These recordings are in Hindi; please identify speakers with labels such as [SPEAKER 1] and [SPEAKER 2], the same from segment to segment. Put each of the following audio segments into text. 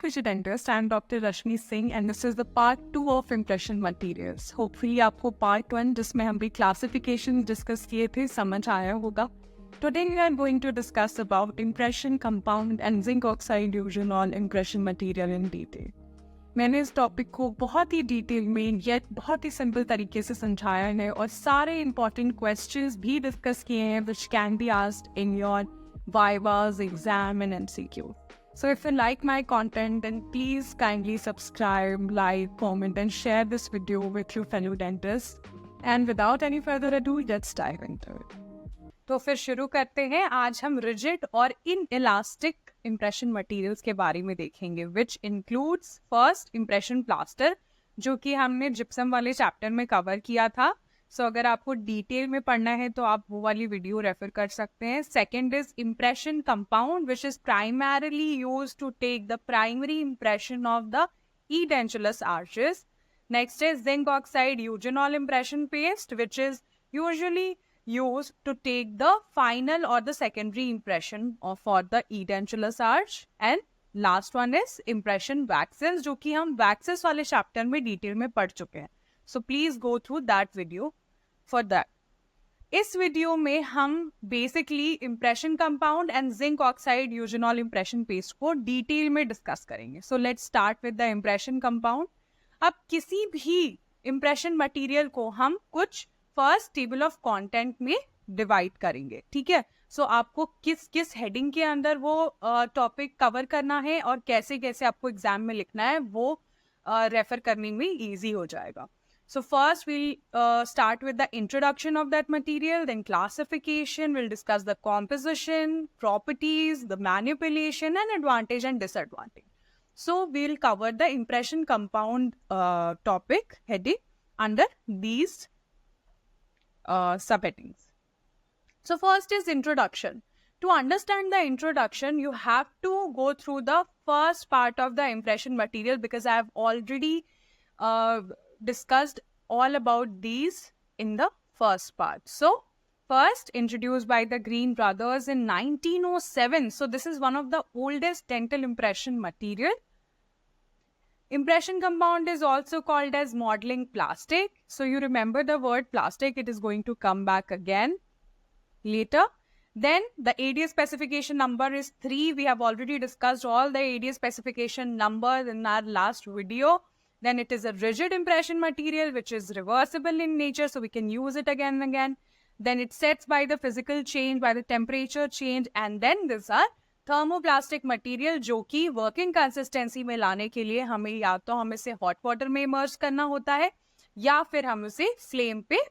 [SPEAKER 1] Future Dentist. I'm Dr. Rashmi Singh and this is the part 2 of impression materials. Hopefully आपको part 1 जिसमें हम भी classification discuss किए थे समझ आया होगा. Today we are going to discuss about impression compound and zinc oxide eugenol impression material in detail. मैंने इस टॉपिक को बहुत ही डिटेल में yet बहुत ही सिंपल तरीके से समझाया है और सारे important questions भी डिस्कस किए हैं which can be asked in your Vivas, exam and MCQ. So if you like my content, then please kindly subscribe, like, comment and share this video with your fellow dentists. And without any further ado, let's dive into it. तो फिर शुरू करते हैं. आज हम rigid और inelastic impression materials के बारे में देखेंगे, which includes first impression plaster, जो कि हमने gypsum वाले चैप्टर में कवर किया था. सो अगर आपको डिटेल में पढ़ना है तो आप वो वाली वीडियो रेफर कर सकते हैं. Second is impression compound which is primarily use to take the primary impression of the edentulous arches. Next is zinc oxide eugenol impression paste which is usually used to take the final or the secondary impression for the edentulous arch. And last one is impression waxes, जो कि हम waxes वाले चैप्टर में डिटेल में पढ़ चुके हैं. So please go through that video for that. इस वीडियो में हम basically impression compound and zinc oxide eugenol impression paste को डिटेल में डिस्कस करेंगे. So let's start with the impression compound. अब किसी भी इम्प्रेशन मटेरियल को हम कुछ फर्स्ट टेबल ऑफ कंटेंट में डिवाइड करेंगे. ठीक है. सो आपको किस किस हेडिंग के अंदर वो टॉपिक कवर करना है और कैसे कैसे आपको एग्जाम में लिखना है वो रेफर करने में ईजी हो जाएगा. So first we'll start with the introduction of that material, then classification, we'll discuss the composition, properties, the manipulation and advantage and disadvantage. So we'll cover the impression compound topic heading under these subheadings. So first is introduction. To understand the introduction, you have to go through the first part of the impression material because I have already discussed all about these in the first part. So first introduced by the Green brothers in 1907. So this is one of the oldest dental impression material. Impression compound is also called as modeling plastic. So you remember the word plastic, it is going to come back again later. Then the ADS specification number is 3. We have already discussed all the ADS specification numbers in our last video. Then it is a rigid impression material which is reversible in nature, so we can use it again and again. Then it sets by the physical change, by the temperature change, and then these are thermoplastic material जो कि working consistency में लाने के लिए हमें या तो हम इसे hot water में immerse करना होता है या फिर हम उसे flame पे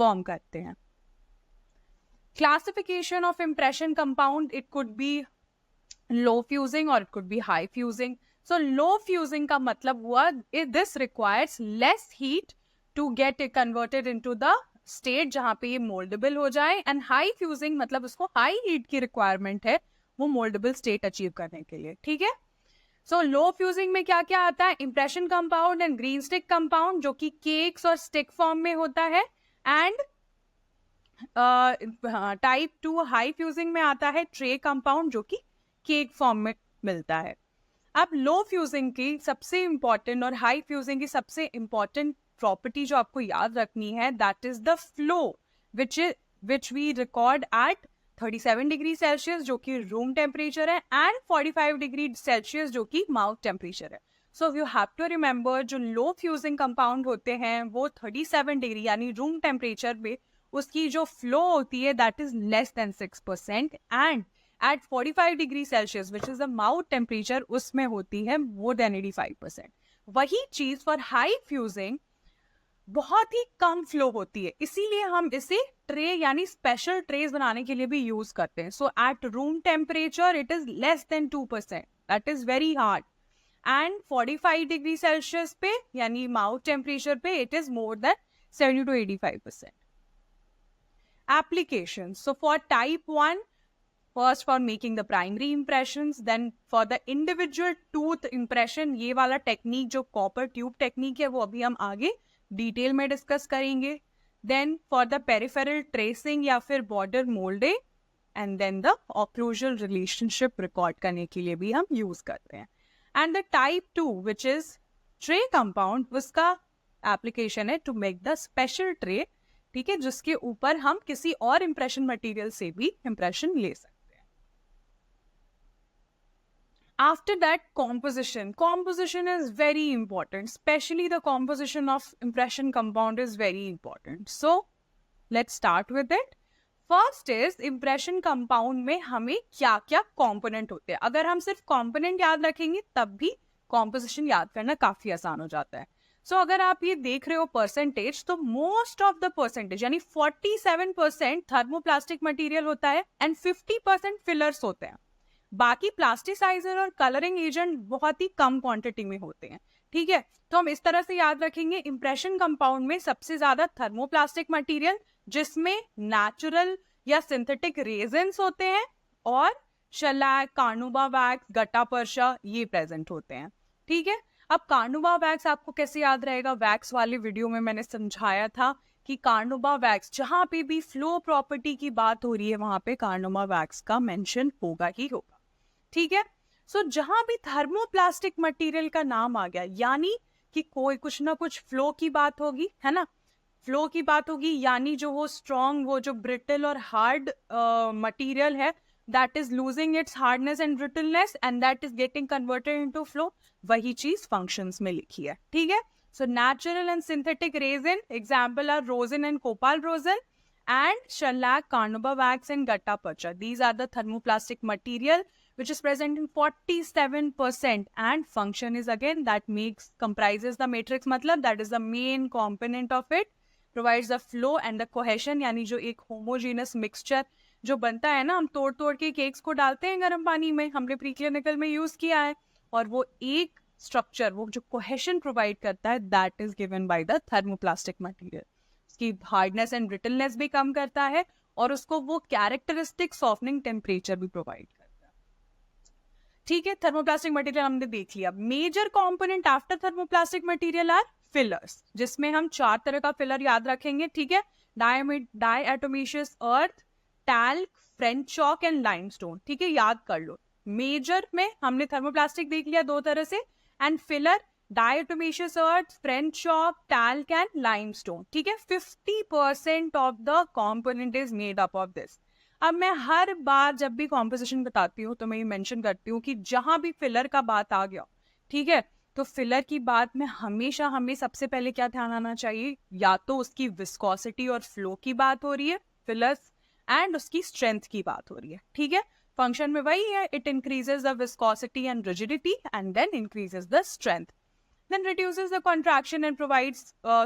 [SPEAKER 1] warm करते हैं. Classification of impression compound, it could be low fusing or it could be high fusing. So low fusing का मतलब हुआ this requires less heat to get it converted into the state जहाँ पे ये moldable हो जाए, and high fusing मतलब उसको high heat की requirement है वो moldable state achieve करने के लिए. ठीक है. So low fusing में क्या क्या आता है? Impression compound and green stick compound जो कि cakes और stick form में होता है, and type 2 high fusing में आता है tray compound जो कि cake form में मिलता है. अब लो फ्यूजिंग की सबसे इंपॉर्टेंट और हाई फ्यूजिंग की सबसे इंपॉर्टेंट प्रॉपर्टी जो आपको याद रखनी है, that is the flow which we record at 37 degree Celsius जो कि रूम टेम्परेचर है एंड 45 डिग्री सेल्सियस जो कि माउथ टेम्परेचर है. So you have to remember जो लो फ्यूजिंग कंपाउंड होते हैं वो 37 डिग्री यानी रूम टेम्परेचर पे उसकी जो फ्लो होती है that is less then 6% and at 45 degree Celsius which is the mouth temperature उसमें होती है मोर देन 85%. वही चीज फॉर हाई फ्यूजिंग बहुत ही कम फ्लो होती है, इसीलिए हम इसे ट्रे यानी स्पेशल ट्रेज बनाने के लिए भी यूज करते हैं. So at room temperature it is less than 2%, that is very hard, and 45 degree Celsius पे यानी माउथ टेम्परेचर पे it is more than 70 to 85%. Application. So for type 1, first for making the primary impressions, then for the individual tooth impression, ये वाला टेक्निक जो कॉपर ट्यूब टेक्निक है वो अभी हम आगे डिटेल में डिस्कस करेंगे. then for the peripheral tracing या फिर border molding, and then the occlusal relationship record करने के लिए भी हम यूज करते हैं. And the type 2 which is tray compound, उसका एप्लीकेशन है to make the special tray, ठीक है, जिसके ऊपर हम किसी और इंप्रेशन मटेरियल से भी इंप्रेशन ले सकते हैं. After that, composition. Composition is very important, especially the composition of impression compound is very important. So let's start with it. First is impression compound में हमें क्या क्या component होते हैं. अगर हम सिर्फ component याद रखेंगे तब भी composition याद करना काफी आसान हो जाता है. So अगर आप ये देख रहे हो percentage, तो most of the percentage यानी 47% thermoplastic material होता है and 50% fillers होते हैं. बाकी प्लास्टिसाइजर और कलरिंग एजेंट बहुत ही कम क्वांटिटी में होते हैं, ठीक है. तो हम इस तरह से याद रखेंगे, इंप्रेशन कंपाउंड में सबसे ज्यादा थर्मोप्लास्टिक मटेरियल जिसमें नेचुरल या सिंथेटिक रेजिन्स होते हैं और शेलैक, कार्नुबा वैक्स, गट्टा पर्चा ये प्रेजेंट होते हैं, ठीक है. अब कार्नुबा वैक्स आपको कैसे याद रहेगा, वैक्स वाले वीडियो में मैंने समझाया था कि कार्नुबा वैक्स जहां पे भी फ्लो प्रॉपर्टी की बात हो रही है वहां पे कार्नुबा वैक्स का मेंशन होगा ही होगा, ठीक है. सो जहां भी थर्मोप्लास्टिक मटेरियल का नाम आ गया यानी कि कोई कुछ ना कुछ फ्लो की बात होगी, है ना, फ्लो की बात होगी, यानी जो वो स्ट्रॉन्ग, वो जो ब्रिटल और हार्ड मटेरियल है that is losing its hardness and brittleness and that is getting converted into flow, वही चीज फंक्शंस में लिखी है, ठीक है. So natural and synthetic resin, example are rosin and copal rosin, and shellac, carnauba wax and gutta percha. These are the thermoplastic material which is present in 47% and function is again that comprises the matrix, matlab that is the main component of it, provides the flow and the cohesion, यानी जो एक homogeneous mixture जो बनता है ना, हम तोड़ तोड़ के केक्स को डालते हैं गर्म पानी में, हमने प्री क्लिनिकल में यूज किया है, और वो एक स्ट्रक्चर, वो जो कोहेशन प्रोवाइड करता है that is given by the thermoplastic material. उसकी हार्डनेस एंड ब्रिटलनेस भी कम करता है और उसको वो कैरेक्टरिस्टिक सॉफ्टनिंग टेम्परेचर भी प्रोवाइड करता है, ठीक है. थर्मोप्लास्टिक मटेरियल हमने देख लिया. Major component after thermoplastic material are fillers, जिसमें हम 4 तरह का फिलर याद रखेंगे, ठीक है. Diatomaceous earth, talc, French chalk and limestone, ठीक है, याद कर लो. मेजर में हमने थर्मोप्लास्टिक देख लिया 2 तरह से, and filler diatomaceous earth, French chalk, talc and limestone, ठीक है. 50% of the component is made up of this. अब मैं हर बार जब भी कॉम्पोजिशन बताती हूँ तो मैं ये मेंशन करती हूँ कि जहां भी फिलर का बात आ गया, ठीक है, तो फिलर की बात में हमेशा हमें सबसे पहले क्या ध्यान आना चाहिए, या तो उसकी विस्कोसिटी और फ्लो की बात हो रही है फिलर्स, एंड उसकी स्ट्रेंथ की बात हो रही है, ठीक है. फंक्शन में वही है, it increases the viscosity and rigidity and then increases the strength, then reduces the contraction and provides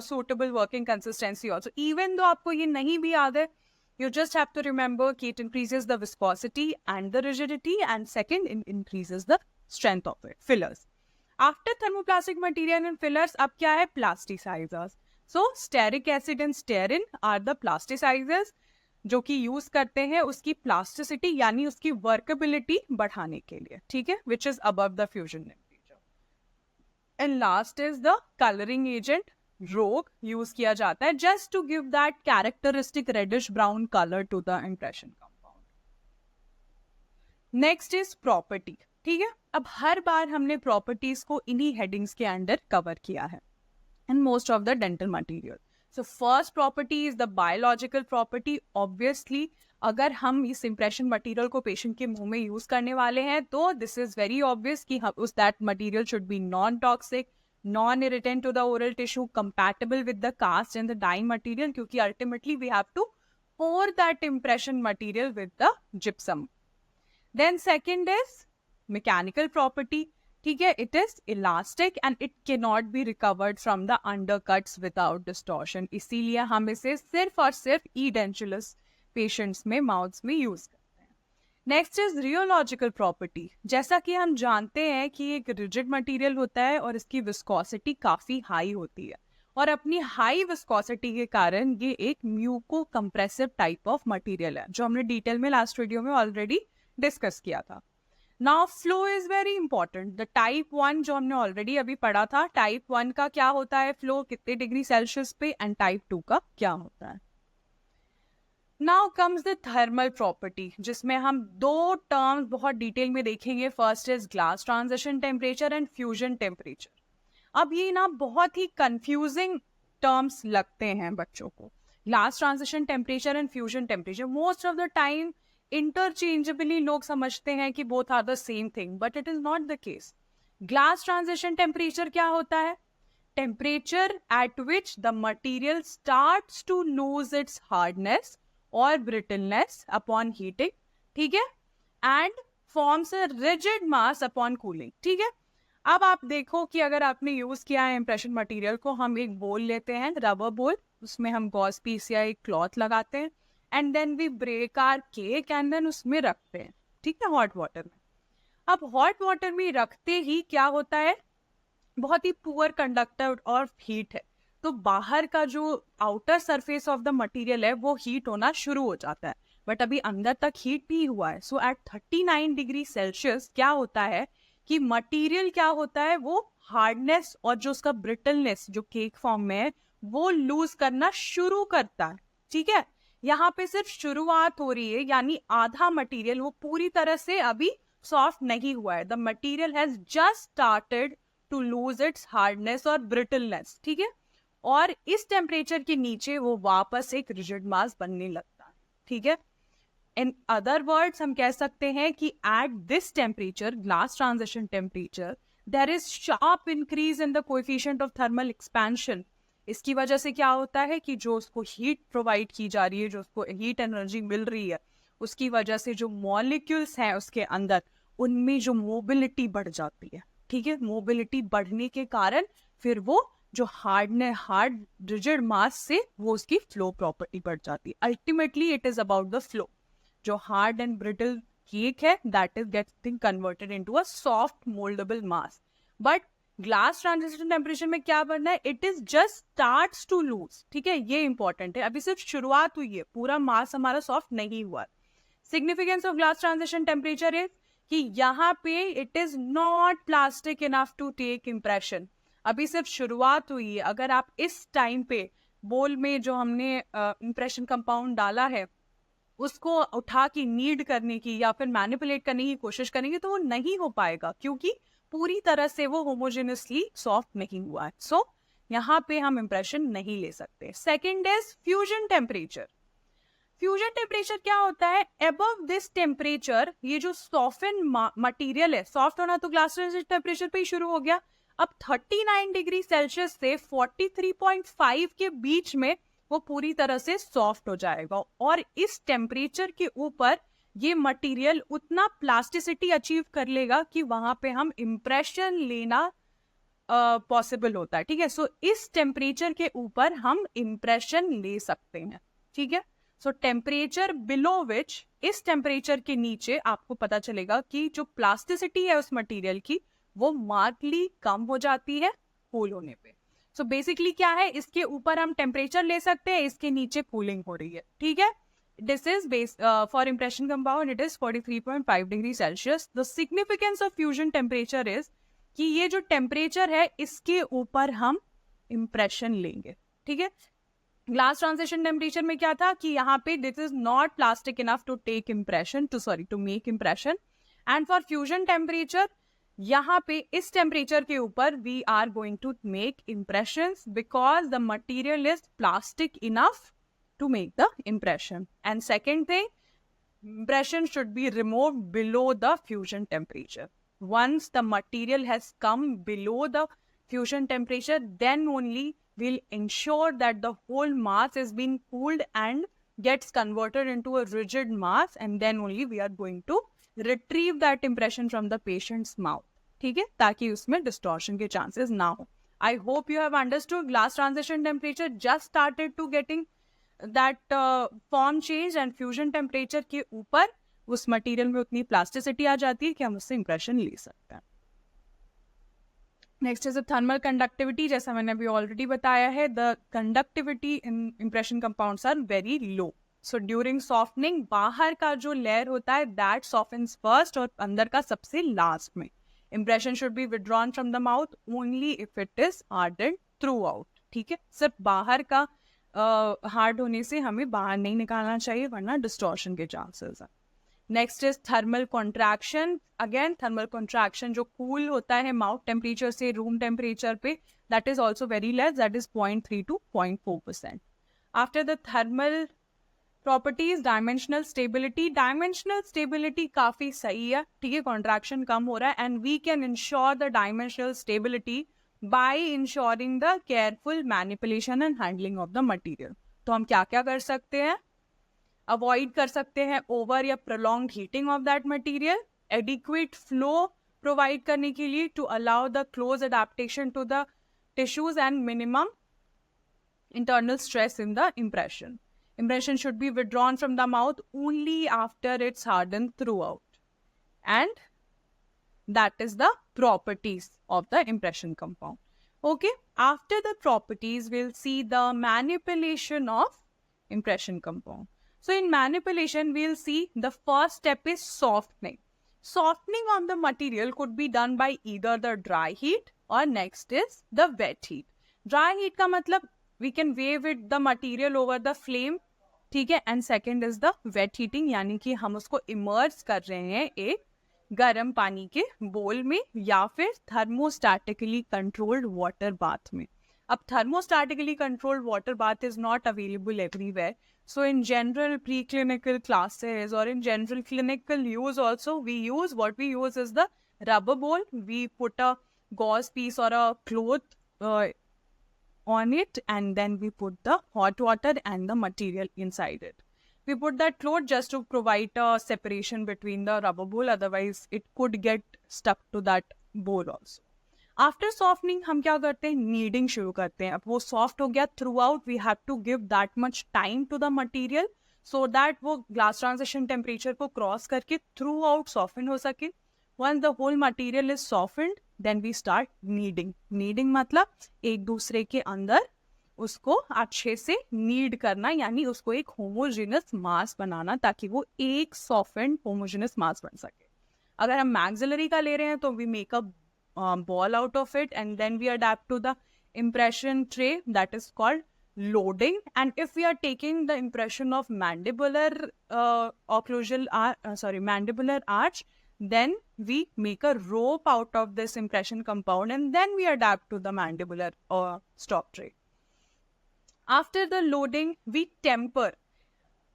[SPEAKER 1] suitable working consistency also. Even though आपको ये नहीं भी याद है, you just have to remember कि it increases the viscosity and the rigidity and second it increases the strength of it. Fillers. After thermoplastic material and fillers, अब क्या है, plasticizers. So stearic acid and stearin are the plasticizers जो कि यूज करते हैं उसकी प्लास्टिसिटी यानी उसकी वर्केबिलिटी बढ़ाने के लिए, ठीक है, which is above the fusion temperature. And last is the coloring agent, rogue, use किया जाता है just to give that characteristic reddish brown color to the impression compound. Next is property, ठीक है. अब हर बार हमने properties को इन्हीं headings के अंडर कवर किया है in most of the dental material. So first property is the biological property. Obviously अगर हम इस impression material को patient के मुंह में यूज करने वाले हैं तो this is very obvious कि हम उस that material should be non-toxic, non-irritant to the oral tissue, compatible with the cast and the dye material, क्योंकि ultimately we have to pour that impression material with the gypsum. Then second is mechanical property, ठीक है, it is elastic and it cannot be recovered from the undercuts without distortion. इसीलिए हम इसे सिर्फ और सिर्फ edentulous पेशेंट्स में, माउथ्स में यूज करते हैं. Next is rheological property. जैसा कि हम जानते हैं कि एक रिजिड मटेरियल होता है और इसकी विस्कोसिटी काफी हाई होती है और अपनी हाई विस्कोसिटी के कारण ये एक muco compressive type of material है जो हमने डिटेल में लास्ट वीडियो में ऑलरेडी डिस्कस किया था. Now flow is very important. The type 1 जो हमने ऑलरेडी अभी पढ़ा था, टाइप 1 का क्या होता है फ्लो, कितने डिग्री सेल्सियस पे, एंड टाइप 2 का क्या होता है. Now comes the thermal property, जिसमें हम दो टर्म्स बहुत डिटेल में देखेंगे. First is glass transition temperature and fusion temperature. अब ये ना बहुत ही कंफ्यूजिंग टर्म्स लगते हैं बच्चों को. Glass transition temperature and fusion temperature most of the time interchangeably लोग समझते हैं कि both are the same thing, but it is not the case. Glass transition temperature क्या होता है? Temperature at which the material starts to lose its hardness और ब्रिटलनेस अपॉन हीटिंग, ठीक है, and forms a rigid mass upon cooling. ठीक है, अब आप देखो कि अगर आपने यूज किया है इम्प्रेशन मटेरियल को, हम एक बोल लेते हैं, रबर बोल, उसमें हम गॉस पीस या एक क्लॉथ लगाते हैं, and then we break our cake and then उसमें रखते हैं, ठीक है, हॉट वाटर में. अब हॉट वाटर में रखते ही क्या होता है, बहुत ही पुअर कंडक्टर और हीट है, तो बाहर का जो outer surface of the material है वो हीट होना शुरू हो जाता है, बट अभी अंदर तक हीट नहीं हुआ है. सो एट 39 डिग्री सेल्सियस क्या होता है कि मटेरियल क्या होता है, वो हार्डनेस और जो उसका ब्रिटलनेस जो केक फॉर्म में है वो लूज करना शुरू करता है. ठीक है, यहाँ पे सिर्फ शुरुआत हो रही है, यानी आधा मटेरियल, वो पूरी तरह से अभी सॉफ्ट नहीं हुआ है. The material has just started to lose its hardness और ब्रिटलनेस. ठीक है, और इस टेम्परेचर के नीचे वो वापस एक रिजिड मास बनने लगता है. ठीक है, इन अदर वर्ड्स हम कह सकते हैं कि at this temperature, glass transition temperature, there is sharp increase in the coefficient of thermal expansion. इसकी वजह से क्या होता है कि जो उसको हीट प्रोवाइड की जा रही है, जो उसको हीट एनर्जी मिल रही है, उसकी वजह से जो मॉलिक्यूल्स हैं उसके अंदर, उनमें जो मोबिलिटी बढ़ जाती है. ठीक है, मोबिलिटी बढ़ने के कारण फिर वो जो हार्ड रिजिड मास से वो उसकी फ्लो प्रॉपर्टी बढ़ जाती है. Ultimately it is about the flow. जो हार्ड एंड ब्रिटल केक है, that is getting converted into a soft mouldable mass. But glass transition temperature में क्या बनना है, it is just starts to lose. ठीक है, ये इंपॉर्टेंट है, अभी सिर्फ शुरुआत हुई है, पूरा मास हमारा सॉफ्ट नहीं हुआ. Significance of glass transition temperature is कि यहाँ पे it is not plastic enough to take impression. अभी सिर्फ शुरुआत हुई है. अगर आप इस टाइम पे बोल में जो हमने इम्प्रेशन कंपाउंड डाला है उसको उठा के नीड करने की या फिर मैनिपुलेट करने की कोशिश करेंगे तो वो नहीं हो पाएगा, क्योंकि पूरी तरह से वो होमोजेनियसली सॉफ्ट नहीं हुआ है. सो यहाँ पे हम इम्प्रेशन नहीं ले सकते. Second is fusion temperature. Fusion temperature क्या होता है, अबव दिस टेम्परेचर ये जो सॉफ्टन मटेरियल है, सॉफ्ट होना तो ग्लास टेम्परेचर पे ही शुरू हो गया. अब 39 डिग्री सेल्सियस से 43.5 के बीच में वो पूरी तरह से सॉफ्ट हो जाएगा, और इस टेम्परेचर के ऊपर ये मटेरियल उतना प्लास्टिसिटी अचीव कर लेगा कि वहां पे हम इम्प्रेशन लेना पॉसिबल होता है. ठीक है, सो इस टेम्परेचर के ऊपर हम इम्प्रेशन ले सकते हैं. ठीक है, सो टेम्परेचर बिलो विच, इस टेम्परेचर के नीचे आपको पता चलेगा कि जो प्लास्टिसिटी है उस मटेरियल की वो मार्कली कम हो जाती है कूल होने पे. सो बेसिकली क्या है, इसके ऊपर हम टेम्परेचर ले सकते हैं, इसके नीचे कूलिंग हो रही है. ठीक है, this is base for impression compound, it is 43.5 degree Celsius. The significance of fusion temperature is कि ये जो टेम्परेचर है इसके ऊपर हम इम्प्रेशन लेंगे. ठीक है, ग्लास ट्रांजिशन टेम्परेचर में क्या था कि यहाँ पे this is not plastic enough to take impression, to make impression. And for fusion temperature, यहाँ पे इस टेम्परेचर के ऊपर we are going to make impressions because the material is plastic enough to make the impression. And second thing, impression should be removed below the fusion temperature. Once the material has come below the fusion temperature, then only we'll ensure that the whole mass is being cooled and gets converted into a rigid mass, and then only we are going to retrieve that impression from the patient's mouth. ठीक है, ताकि उसमें distortion के chances ना हो. I hope you have understood. Glass transition temperature just started to getting that form change, and fusion temperature के ऊपर उस मटेरियल में उतनी प्लास्टिसिटी आ जाती है कि हम उससे इंप्रेशन ले सकते हैं. Next is thermal conductivity. जैसा मैंने अभी ऑलरेडी बताया है, the conductivity in impression compounds are very low. So during softening बाहर का जो लेयर होता है दैट सॉफ्टन्स फर्स्ट और अंदर का सबसे लास्ट में. Impression should be withdrawn from the mouth only if it is ardent through out. ठीक है, सिर्फ बाहर का हार्ड होने से हमें बाहर नहीं निकालना चाहिए, वरना डिस्टॉर्शन के चांसेस हैं. Next is thermal contraction. Again thermal contraction जो कूल होता है माउथ टेम्परेचर से रूम टेम्परेचर पे, that is also very less, that is 0.3 to 0.4%. After the thermal properties, dimensional stability. Dimensional stability काफी सही है, ठीक है, कॉन्ट्रैक्शन कम हो रहा है, and we can ensure the dimensional stability by ensuring the careful manipulation and handling of the material. तो हम क्या क्या कर सकते हैं? अवॉइड कर सकते हैं ओवर या prolong heating of that material, adequate flow provide करने के लिए to allow the close adaptation to the tissues and minimum internal stress in the impression. Impression should be withdrawn from the mouth only after it's hardened throughout. And that is the properties of the impression compound. Okay, after the properties, we'll see the manipulation of impression compound. So in manipulation, we'll see the first step is softening. Softening of the material could be done by either the dry heat or next is the wet heat. Dry heat का मतलब we can wave it the material over the flame, ठीक है, and second is the wet heating, यानी कि हम उसको immerse कर रहे हैं एक गर्म पानी के बोल में या फिर thermostatically controlled water bath में. अब thermostatically controlled water bath is not available everywhere, so in general preclinical classes or in general clinical use also we use is the rubber bowl. We put a gauze piece or a cloth on it, and then we put the hot water and the material inside it. We put that cloth just to provide a separation between the rubber bowl, otherwise it could get stuck to that bowl also. After softening हम क्या करते हैं? Kneading शुरू करते हैं. अब वो soft हो गया, throughout we have to give that much time to the material so that वो glass transition temperature को cross करके throughout soften हो सके. Once the whole material is softened, then we start kneading. Kneading मतलब एक दूसरे के अंदर उसको अच्छे से knead करना, यानी उसको एक homogeneous mass बनाना ताकि वो एक softened homogeneous mass बन सके. अगर हम maxillary का ले रहे हैं तो we make a ball out of it and then we adapt to the impression tray, that is called loading. And if we are taking the impression of mandibular mandibular arch, then we make a rope out of this impression compound and then we adapt to the mandibular stop tray. After the loading, we temper.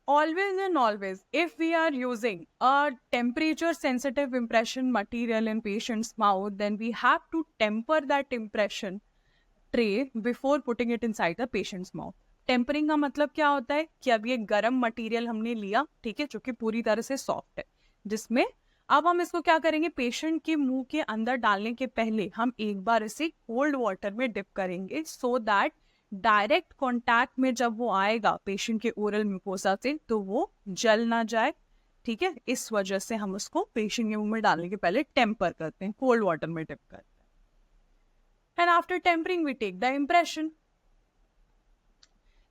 [SPEAKER 1] Always and always, if we are using a temperature sensitive impression material in patient's mouth, then we have to temper that impression tray before putting it inside the patient's mouth. Tempering का मतलब क्या होता है कि अब ये गर्म मटेरियल हमने लिया, ठीक है, जो कि पूरी तरह से सॉफ्ट है, जिसमें अब हम इसको क्या करेंगे? पेशेंट के मुंह के अंदर डालने के पहले हम एक बार इसे कोल्ड वाटर में डिप करेंगे सो दैट डायरेक्ट कांटेक्ट में जब वो आएगा पेशेंट के ओरल म्यूकोसा से तो वो जल ना जाए, ठीक है. इस वजह से हम उसको पेशेंट के मुंह में डालने के पहले टेम्पर करते हैं, कोल्ड वाटर में डिप करते हैं. And after tempering we take the impression.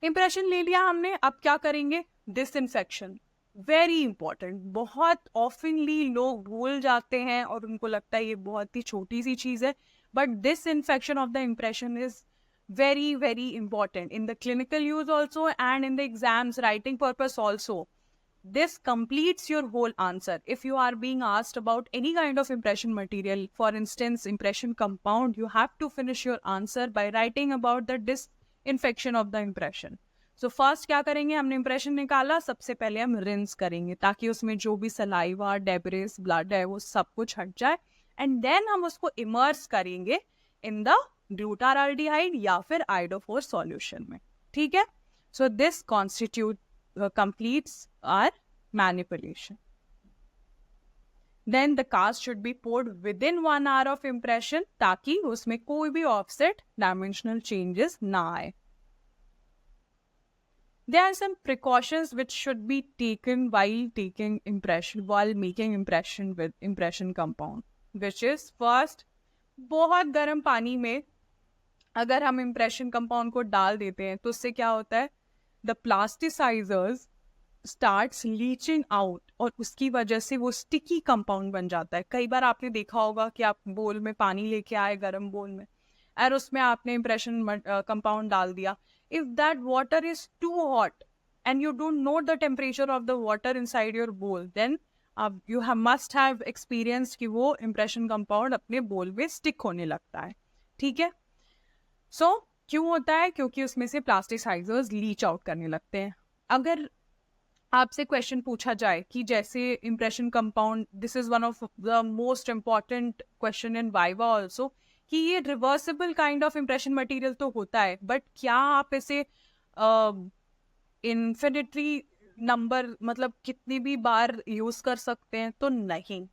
[SPEAKER 1] Impression ले लिया हमने, अब क्या करेंगे? डिसइंफेक्शन. Very important. बहुत ऑफनली लोग भूल जाते हैं और उनको लगता है ये बहुत ही छोटी सी चीज है, but disinfection of the impression is very, very important in the clinical use also and in the exams writing purpose also. This completes your whole answer. If you are being asked about any kind of impression material, for instance, impression compound, you have to finish your answer by writing about the disinfection of the impression. So first क्या करेंगे? हमने impression निकाला, सबसे पहले हम rinse करेंगे ताकि उसमें जो भी saliva, debris, blood है वो सब कुछ हट जाए, and then हम उसको immerse करेंगे in the ग्लूटाराल्डिहाइड या फिर आइडोफोर सॉल्यूशन में, ठीक है. So this constitute completes our manipulation. Then the cast should be poured within 1 hour of impression ताकि उसमें कोई भी ऑफसेट डायमेंशनल चेंजेस ना आए. There are some precautions which should be taken while making impression with impression compound, which is first, बहुत गर्म पानी में अगर हम इम्प्रेशन कंपाउंड को डाल देते हैं तो उससे क्या होता है? The plasticisers starts leaching out और उसकी वजह से वो स्टिकी कंपाउंड बन जाता है. कई बार आपने देखा होगा कि आप बोल में पानी लेके आए गर्म बोल में और उसमें आपने इम्प्रेशन कंपाउंड डाल दिया. If that water is too hot and you don't know the temperature of the water inside your bowl, then you must have experienced कि वो impression compound अपने bowl में stick होने लगता है. ठीक है? So क्यों होता है? क्योंकि उसमें से plasticizers leach out करने लगते हैं. अगर आपसे क्वेश्चन पूछा जाए कि जैसे impression compound, this is one of the most important question in viva also, कि ये reversible kind of impression material तो होता है, बट क्या आप इसे इन्फिनिटली नंबर मतलब कितनी भी बार यूज कर सकते हैं? तो नहीं.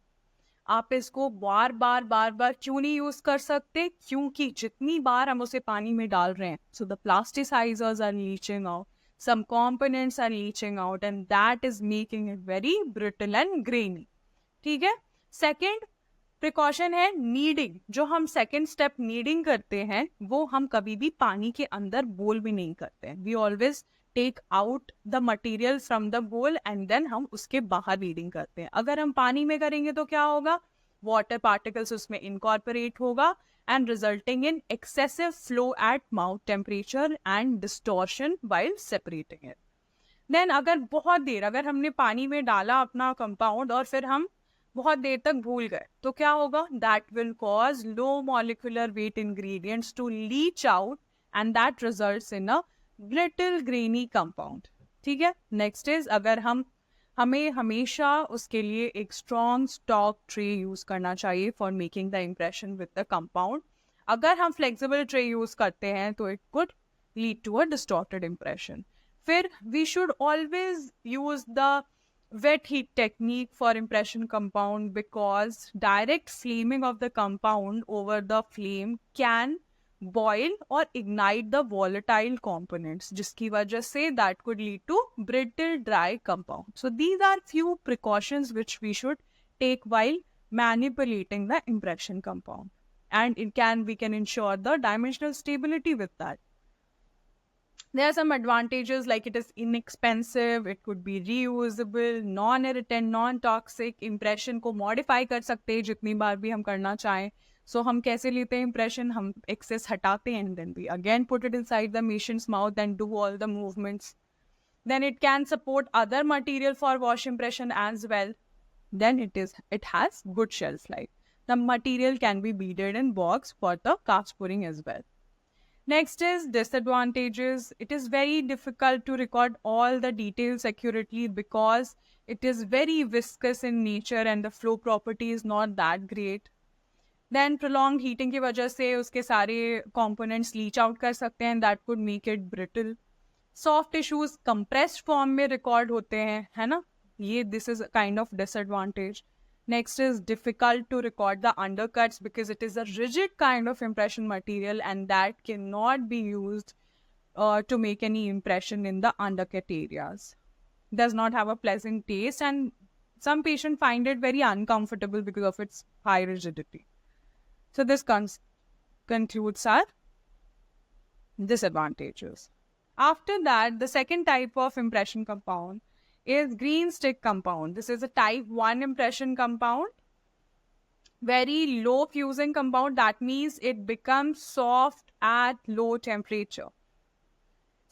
[SPEAKER 1] आप इसको बार बार क्यों नहीं यूज कर सकते? क्योंकि जितनी बार हम उसे पानी में डाल रहे हैं, so the plasticisers are leaching out, some components are leaching out, and that is making it very brittle and grainy. ठीक है? Second precaution है kneading. जो हम second step kneading करते हैं वो हम कभी भी पानी के अंदर bowl में नहीं करते हैं. We always take out the material from the bowl and then हम उसके बाहर kneading करते हैं. अगर हम पानी में करेंगे तो क्या होगा? Water particles उसमें incorporate होगा and resulting in excessive flow at mouth temperature and distortion while separating it. Then अगर बहुत देर अगर हमने पानी में डाला अपना कंपाउंड और फिर हम बहुत देर तक भूल गए तो क्या होगा? That will cause low molecular weight ingredients to leach out and that results in a brittle grainy compound. ठीक है? Next is अगर हमें हमेशा उसके लिए एक स्ट्रॉन्ग स्टॉक ट्रे यूज करना चाहिए for making the impression with the compound. अगर हम फ्लेक्सिबल ट्रे यूज करते हैं तो it could lead to a distorted impression. फिर we should always use the wet heat technique for impression compound because direct flaming of the compound over the flame can boil or ignite the volatile components, जिसकी वजह से that could lead to brittle dry compound. So these are few precautions which we should take while manipulating the impression compound, and we can ensure the dimensional stability with that. There are some advantages like it is inexpensive, it could be reusable, non-irritant, non-toxic. Impression को modify कर सकते हैं जितनी बार भी हम करना चाहें. So हम कैसे लेते हैं impression? हम excess हटाते हैं and then we again put it inside the patient's mouth and do all the movements. Then it can support other material for wash impression as well. Then it has good shelf life. The material can be beaded in box for the cast pouring as well. Next is disadvantages. It is very difficult to record all the details accurately because it is very viscous in nature and the flow property is not that great. Then prolonged heating की वजह से उसके सारे components leach out कर सकते हैं, that could make it brittle. Soft tissues compressed form में record होते हैं, है ना? ये this is a kind of disadvantage. Next is difficult to record the undercuts because it is a rigid kind of impression material and that cannot be used to make any impression in the undercut areas. Does not have a pleasant taste and some patients find it very uncomfortable because of its high rigidity. So this concludes our disadvantages. After that, the second type of impression compound is green stick compound. This is a type 1 impression compound. Very low fusing compound. That means it becomes soft at low temperature.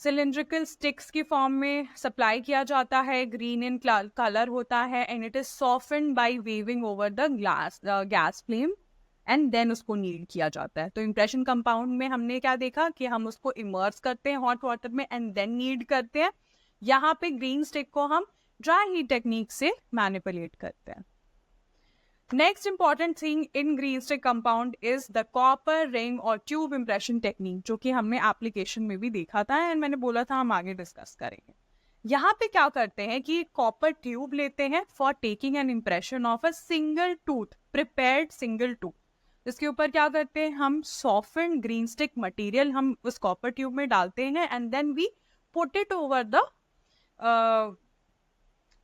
[SPEAKER 1] Cylindrical sticks की form में supply किया जाता है. Green in color होता है and it is softened by waving over the gas flame and then उसको knead किया जाता है. तो impression compound में हमने क्या देखा कि हम उसको immerse करते हैं hot water में and then knead करते हैं. यहाँ पे ग्रीन स्टिक को हम ड्राई हीट टेक्निक से मैनिपुलेट करते हैं. Next important thing in green stick compound is the copper ring और ट्यूब इंप्रेशन टेक्निक, जो कि हमने एप्लीकेशन में भी देखा था एंड मैंने बोला था हम आगे डिस्कस करेंगे. यहाँ पे क्या करते हैं कि कॉपर ट्यूब लेते हैं for taking an impression of a single tooth, prepared single tooth. इसके ऊपर क्या करते हैं हम सॉफ्टन ग्रीन स्टिक मटेरियल हम उस कॉपर ट्यूब में डालते हैं and then we put it over the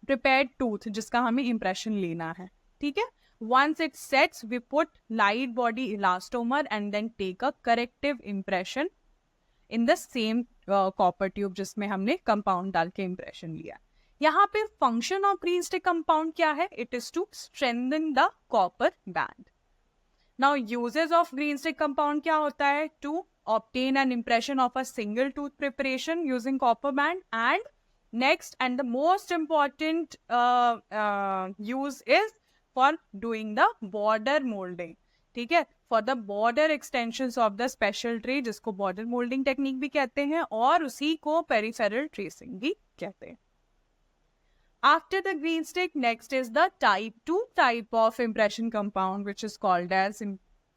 [SPEAKER 1] prepared tooth जिसका हमें impression लेना है. ठीक है? Once it sets, we put light body elastomer and then take a corrective impression in the same copper tube जिसमें हमने compound डाल के impression लिया. यहाँ पे function of green stick compound क्या है? It is to strengthen the copper band. Now uses of green stick compound क्या होता है? To obtain an impression of a single tooth preparation using copper band. And next, and the most important use is for doing the border molding. ठीक है, for the border extensions of the special tray, जिसको border molding technique भी कहते हैं, और उसी को peripheral tracing भी कहते हैं. After the green stick, next is the type 2 type of impression compound, which is called as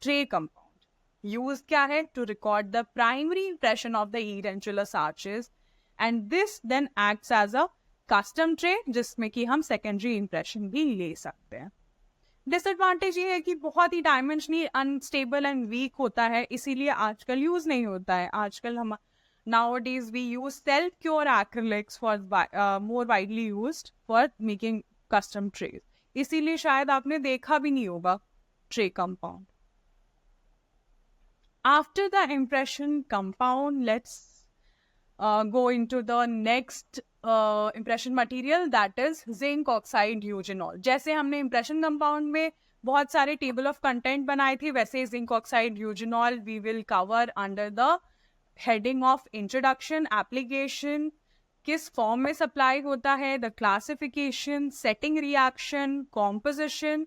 [SPEAKER 1] tray compound. Used क्या है? To record the primary impression of the edentulous arches, and this then acts as a custom tray, जिसमें कि हम secondary impression भी ले सकते हैं. Disadvantage ये है कि बहुत ही dimensionally unstable and weak होता है, इसीलिए आजकल यूज नहीं होता है. आजकल हम nowadays we use self-cure acrylics for more widely used for making custom trays. इसीलिए शायद आपने देखा भी नहीं होगा tray compound. After the impression compound, let's go into the next impression material, that is zinc oxide eugenol. जैसे हमने impression compound में बहुत सारे table of content बनाए थे, वैसे zinc oxide eugenol we will cover under the heading of introduction, application, किस फॉर्म में सप्लाई होता है, the classification, setting reaction, composition,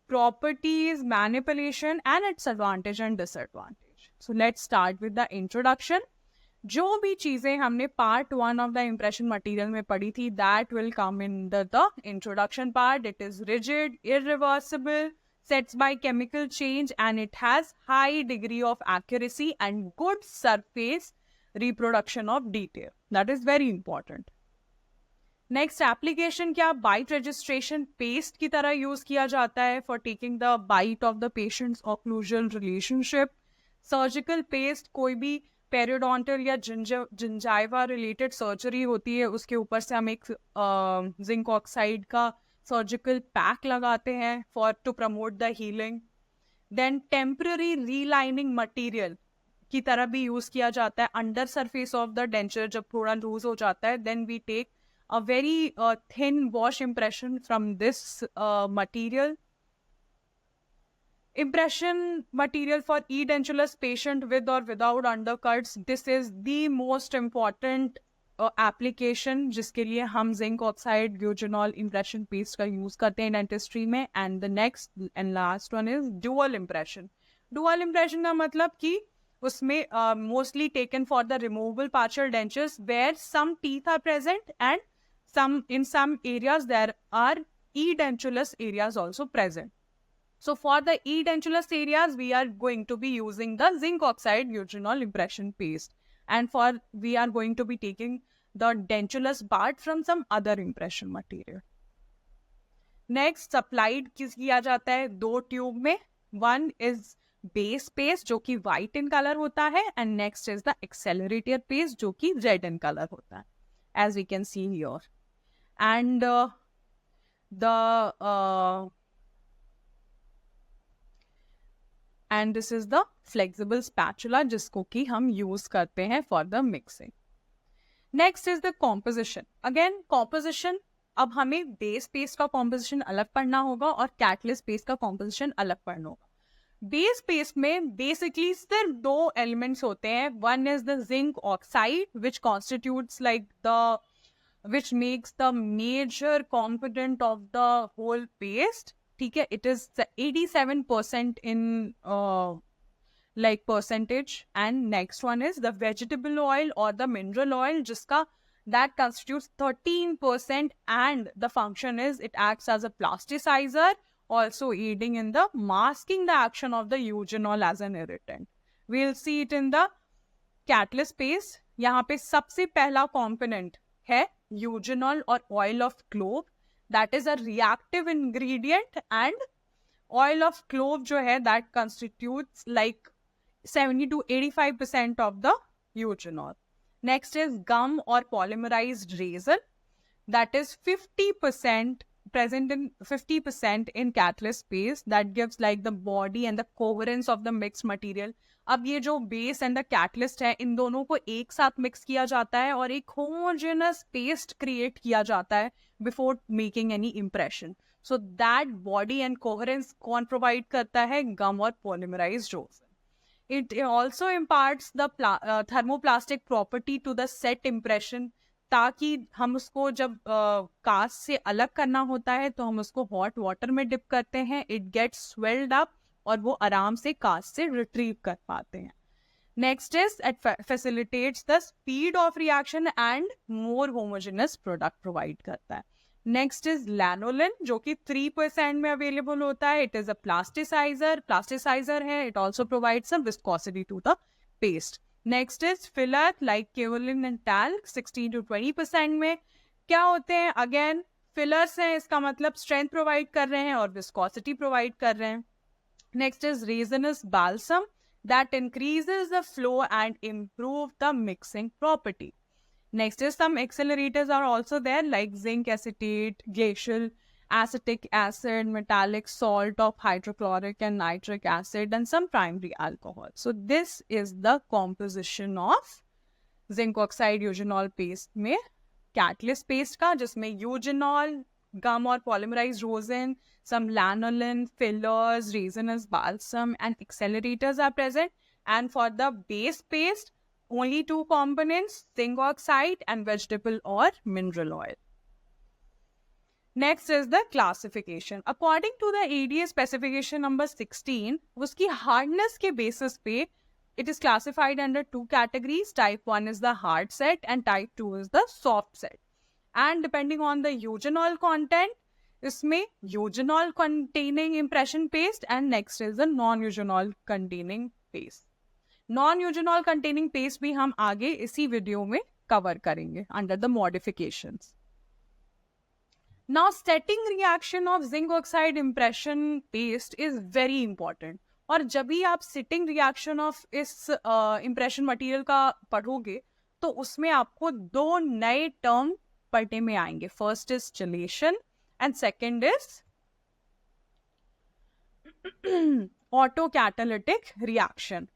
[SPEAKER 1] properties, manipulation, and its advantage and disadvantage. So let's start with the introduction. जो भी चीजें हमने part 1 of the impression material में पढ़ी थी, that will come in the introduction part. It is rigid, irreversible, sets by chemical change, and it has high degree of accuracy and good surface reproduction of detail. That is very important. Next, application क्या? Bite registration paste की तरह use किया जाता है for taking the bite of the patient's occlusal relationship. Surgical paste कोई भी periodontal या gingiva related surgery होती है, उसके ऊपर से हम एक zinc oxide का surgical pack लगाते हैं for to promote the healing. Then temporary relining material की तरह भी यूज किया जाता है under surface of the denture. जब थोड़ा लूज हो जाता है, then we take a very thin wash impression from this material. Impression material for edentulous patient with or without undercuts. This is the most important application जिसके लिए हम zinc oxide eugenol impression paste का use करते हैं dentistry में. And the next and last one is dual impression. Dual impression का मतलब कि उसमें mostly taken for the removable partial dentures where some teeth are present and in some areas there are edentulous areas also present. So for the edentulous areas, we are going to be using the zinc oxide eugenol impression paste. And we are going to be taking the dentulous part from some other impression material. Next, supplied किया जाता है दो ट्यूब में. One is base paste जो कि white in color होता है, and next is the accelerator paste जो कि red in color होता है, as we can see here. And and this is the flexible spatula जिसको कि हम use करते हैं for the mixing. Next is the composition. Again, composition, अब हमें base paste का composition अलग पढ़ना होगा और catalyst paste का composition अलग पढ़ना होगा. Base paste में basically सिर्फ दो elements होते हैं. One is the zinc oxide, which constitutes which makes the major component of the whole paste. ठीक है, it is 87% in like percentage. And next one is the vegetable oil or the mineral oil, जिसका that constitutes 13%, and the function is it acts as a plasticizer, also aiding in the masking the action of the eugenol as an irritant. We'll see it in the catalyst paste. यहाँ पे सबसे पहला component है eugenol or oil of clove. That is a reactive ingredient, and oil of clove जो है that constitutes like 70 to 85% of the eugenol. Next is gum or polymerized resin. That is 50% present in 50% in catalyst paste. That gives like the body and the coherence of the mixed material. अब ये जो base and the catalyst है, इन दोनों को एक साथ mix किया जाता है और एक homogeneous paste create किया जाता है before making any impression. So that body and coherence कौन provide करता है? Gum और polymerized resin. It also imparts the thermoplastic property to the set impression, ताकि हम उसको जब कास्ट से अलग करना होता है तो हम उसको हॉट वाटर में डिप करते हैं, इट गेट्स स्वेल्ड अप और वो आराम से कास्ट से रिट्रीव कर पाते हैं. Next is it facilitates the speed of reaction and more homogeneous product provide करता है. नेक्स्ट इज लैनोलिन, जो कि 3% में अवेलेबल होता है. इट इज अ प्लास्टिसाइजर है. It also provide some viscosity to the paste. Next is filler like kaolin and talc, 16 to 20% में. क्या होते हैं? अगेन फिलर्स हैं, इसका मतलब स्ट्रेंथ प्रोवाइड कर रहे हैं और विस्कोसिटी प्रोवाइड कर रहे हैं. Next is resinous balsam that increases the flow and improve the mixing property. Next is some accelerators are also there like zinc acetate, glacial acetic acid, metallic salt of hydrochloric and nitric acid, and some primary alcohol. So this is the composition of zinc oxide eugenol paste में catalyst paste का, जिसमें eugenol, gum or polymerized rosin, some lanolin, fillers, resinous balsam and accelerators are present. And for the base paste, only 2 components, zinc oxide and vegetable or mineral oil. Next is the classification. According to the ADA specification number 16, उसकी hardness के basis पे it is classified under 2 categories. Type 1 is the hard set and type 2 is the soft set. And depending on the eugenol content, इसमें eugenol containing impression paste and next is the non-eugenol containing paste. Non-eugenol containing paste भी हम आगे इसी वीडियो में कवर करेंगे under the modifications. Now setting reaction of zinc oxide impression paste is very important. और जब भी आप setting reaction of इस impression material का पढ़ोगे तो उसमें आपको 2 नए टर्म पढ़ने में आएंगे. First is chelation and second is autocatalytic reaction.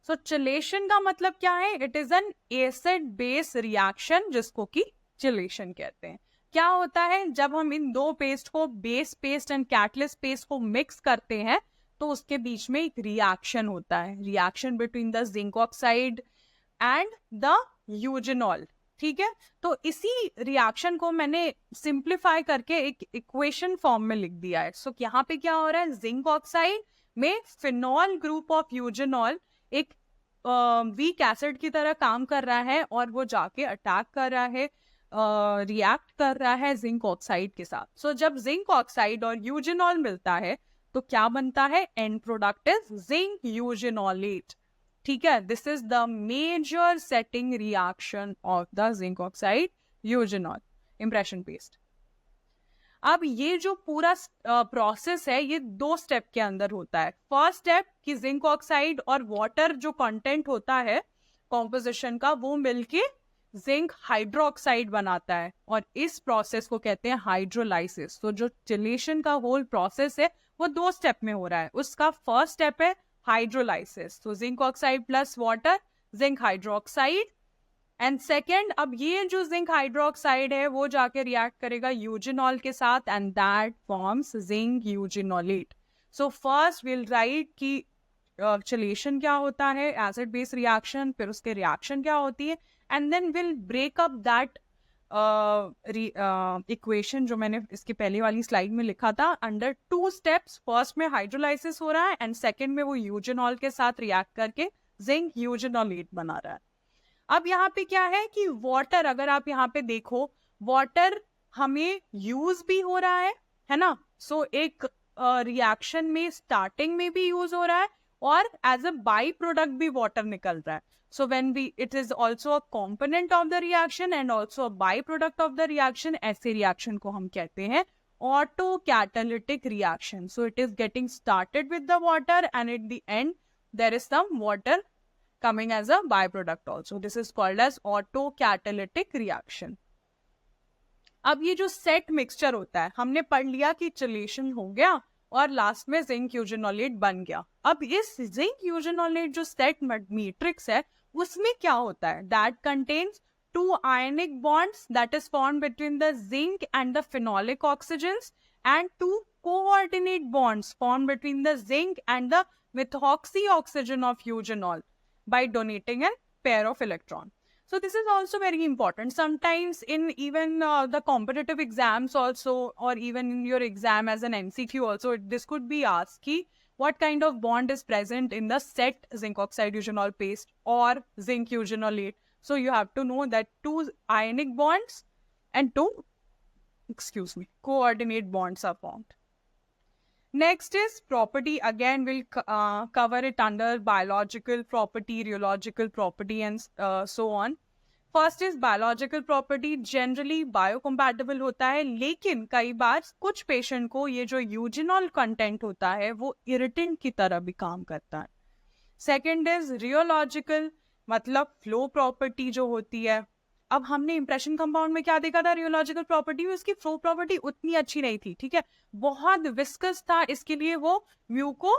[SPEAKER 1] So chelation का मतलब क्या है? It is an acid base reaction, जिसको कि chelation कहते हैं. क्या होता है? जब हम इन दो पेस्ट को, base paste and catalyst paste को मिक्स करते हैं तो उसके बीच में एक रिएक्शन होता है, reaction between the zinc oxide and the eugenol. ठीक है, तो इसी रिएक्शन को मैंने सिंप्लीफाई करके एक इक्वेशन फॉर्म में लिख दिया है. सो यहाँ पे क्या हो रहा है? जिंक ऑक्साइड में फिनॉल ग्रुप ऑफ यूजेनॉल एक वीक एसिड की तरह काम कर रहा है और वो जाके अटैक कर रहा है, रिएक्ट कर रहा है जिंक ऑक्साइड के साथ. सो जब जिंक ऑक्साइड और यूजेनॉल मिलता है तो क्या बनता है? End product is zinc eugenolate. ठीक है, this is the major setting reaction of the zinc oxide eugenol impression paste. अब ये जो पूरा प्रोसेस है ये 2 स्टेप के अंदर होता है. फर्स्ट स्टेप कि जिंक ऑक्साइड और वाटर जो कंटेंट होता है कॉम्पोजिशन का वो मिलके जिंक हाइड्रोक्साइड बनाता है और इस प्रोसेस को कहते हैं हाइड्रोलाइसिस. तो जो चिलेशन का होल प्रोसेस है वो 2 स्टेप में हो रहा है. उसका फर्स्ट स्टेप है हाइड्रोलाइसिस, तो zinc oxide plus water, zinc hydroxide. And second, अब ये जो जिंक हाइड्रोक्साइड है वो जाके रिएक्ट करेगा यूजेनॉल के साथ and that forms zinc eugenolate. So first will write कि चलेशन क्या होता है, एसिड बेस रिएक्शन, फिर उसके रिएक्शन क्या होती है, and then will break up that equation जो मैंने इसके पहले वाली स्लाइड में लिखा था अंडर 2 स्टेप्स. फर्स्ट में हाइड्रोलाइसिस हो रहा है एंड सेकेंड में वो यूजेनॉल के साथ रिएक्ट करके जिंक यूजेनॉलेट बना रहा है. अब यहाँ पे क्या है कि वाटर, अगर आप यहाँ पे देखो, वाटर हमें यूज भी हो रहा है ना. सो एक रिएक्शन में स्टार्टिंग में भी यूज हो रहा है और एज अ बाई प्रोडक्ट भी वाटर निकल रहा है. So when it is also a component of the reaction and also a byproduct of the reaction, ऐसे reaction को हम कहते हैं autocatalytic reaction. So it is getting started with the water and at the end there is some water coming as a byproduct also. This is called as autocatalytic reaction. अब ये जो सेट मिक्सचर होता है, हमने पढ़ लिया कि चलेशन हो गया और लास्ट में जिंक यूजेनॉलेट बन गया. अब इस जिंक यूजेनॉलेट जो सेट मैट्रिक्स है उसमें क्या होता है? That contains 2 ionic bonds that is formed between the zinc and the phenolic oxygens and 2 coordinate bonds formed between the zinc and the methoxy oxygen of eugenol by donating a pair of electrons. So this is also very important. Sometimes in even the competitive exams also, or even in your exam as an MCQ also, this could be asked ki, what kind of bond is present in the set zinc oxide eugenol paste or zinc eugenolate. So you have to know that two ionic bonds and two, coordinate bonds are formed. Next is property. Again, we'll cover it under biological property, rheological property, and so on. First is biological property. Generally biocompatible होता है, लेकिन कई बार कुछ पेशेंट को ये जो यूजिनॉल कंटेंट होता है वो इरिटेंट की तरह भी काम करता है. सेकेंड इज रियोलॉजिकल, मतलब फ्लो प्रॉपर्टी जो होती है. अब हमने इंप्रेशन कंपाउंड में क्या देखा था, रियोलॉजिकल प्रॉपर्टी, उसकी फ्लो प्रॉपर्टी उतनी अच्छी नहीं थी, ठीक है, बहुत विस्कस था, इसके लिए वो muco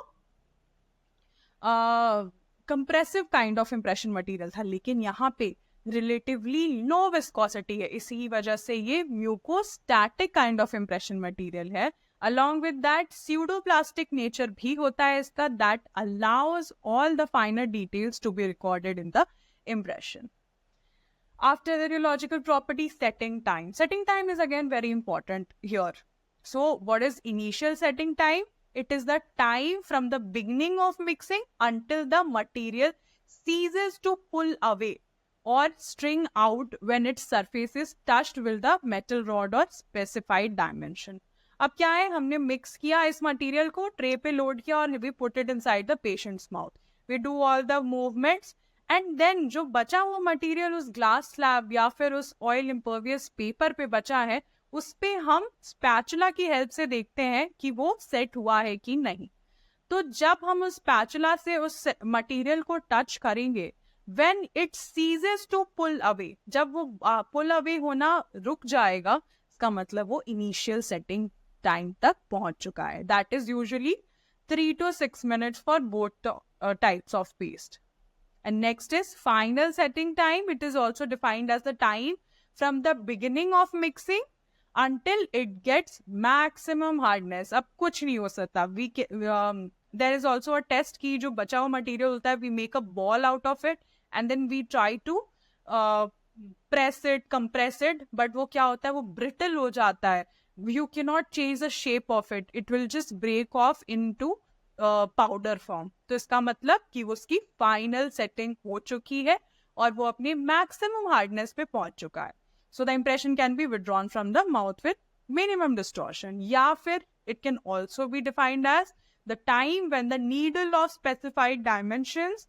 [SPEAKER 1] compressive kind of impression material था. लेकिन यहाँ पे रिलेटिवली लो विस्कोसिटी है, इसी वजह से ये म्यूकोस्टैटिक काइंड ऑफ इंप्रेशन मटेरियल है. Along with that, pseudoplastic nature भी होता है इसका, that allows all the finer details to be recorded in the impression. After the rheological property, setting time. Setting time is again very important here. So what is initial setting time? It is the time from the beginning of mixing until the material ceases to pull away or string out when its surface is touched with the metal rod or specified dimension. अब क्या है, हमने मिक्स किया इस मटेरियल को, ट्रे पे लोड किया और we put it inside the patient's mouth. We do all the movements and then जो बचा हुआ मटेरियल उस ग्लास स्लैब या फिर उस ऑयल इम्पर्वियस पेपर पे बचा है, उस पे हम स्पैचुला की हेल्प से देखते हैं कि वो सेट हुआ है कि नहीं. तो जब हम उस स्पैचुला से उस मटेरियल को टच करेंगे, when it ceases to pull away, जब वो पुल अवे होना रुक जाएगा, इसका मतलब वो इनिशियल सेटिंग टाइम तक पहुंच चुका है. That is usually 3 to 6 minutes for both types of paste. And next is final setting time. It is also defined as the time from the beginning of mixing until it gets maximum hardness. अब कुछ नहीं हो सकता. There is also a test की जो बचा हुआ मटेरियल होता है, we make a ball out of it and then we try to press it, compress it, but वो क्या होता है, वो brittle हो जाता है. You cannot change the shape of it. It will just break off into powder form. तो इसका मतलब कि वो उसकी final setting हो चुकी है और वो अपने maximum hardness पे पहुंच चुका है. So the impression can be withdrawn from the mouth with minimum distortion. या फिर it can also be defined as the time when the needle of specified dimensions